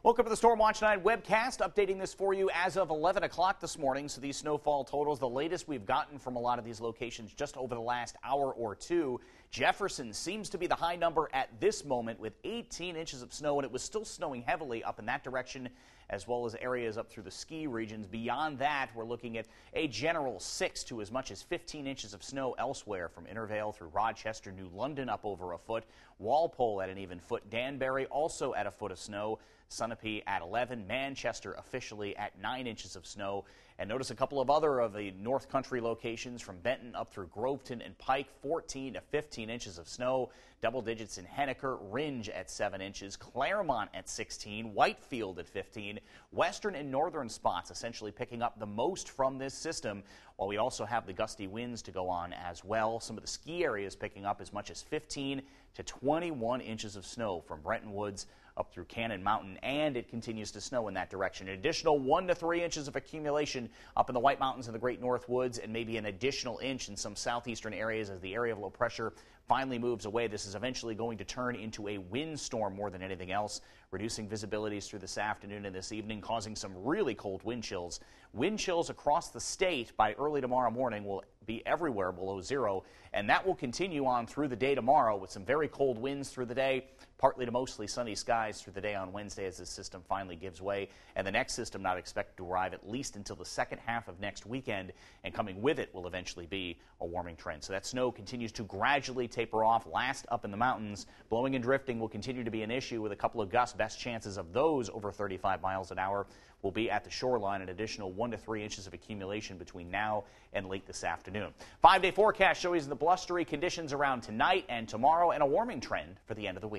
Welcome to the Storm Watch 9 webcast, updating this for you as of 11 o'clock this morning. So these snowfall totals, the latest we've gotten from a lot of these locations just over the last hour or two. Jefferson seems to be the high number at this moment with 18 inches of snow, and it was still snowing heavily up in that direction, as well as areas up through the ski regions. Beyond that, we're looking at a general 6 to as much as 15 inches of snow elsewhere, from Intervale through Rochester, New London up over a foot, Walpole at an even foot, Danbury also at a foot of snow, Sunapee at 11, Manchester officially at 9 inches of snow. And notice a couple of other of the North Country locations from Benton up through Groveton and Pike, 14 to 15 inches of snow. Double digits in Henniker, Ringe at 7 inches, Claremont at 16, Whitefield at 15. Western and northern spots essentially picking up the most from this system, while we also have the gusty winds to go on as well. Some of the ski areas picking up as much as 15 to 21 inches of snow from Brenton Woods up through Cannon Mountain, and it continues to snow in that direction. An additional 1 to 3 inches of accumulation up in the White Mountains and the Great North Woods, and maybe an additional inch in some southeastern areas as the area of low pressure finally moves away. This is eventually going to turn into a windstorm more than anything else, reducing visibilities through this afternoon and this evening, causing some really cold wind chills. Wind chills across the state by early tomorrow morning will be everywhere below zero, and that will continue on through the day tomorrow with some very cold winds through the day, partly to mostly sunny skies through the day on Wednesday as this system finally gives way. And the next system not expected to arrive at least until the second half of next weekend, and coming with it will eventually be a warming trend. So that snow continues to gradually taper off. Last up in the mountains, blowing and drifting will continue to be an issue with a couple of gusts. Best chances of those over 35 miles an hour will be at the shoreline, an additional 1 to 3 inches of accumulation between now and late this afternoon. 5-day forecast shows the blustery conditions around tonight and tomorrow, and a warming trend for the end of the week.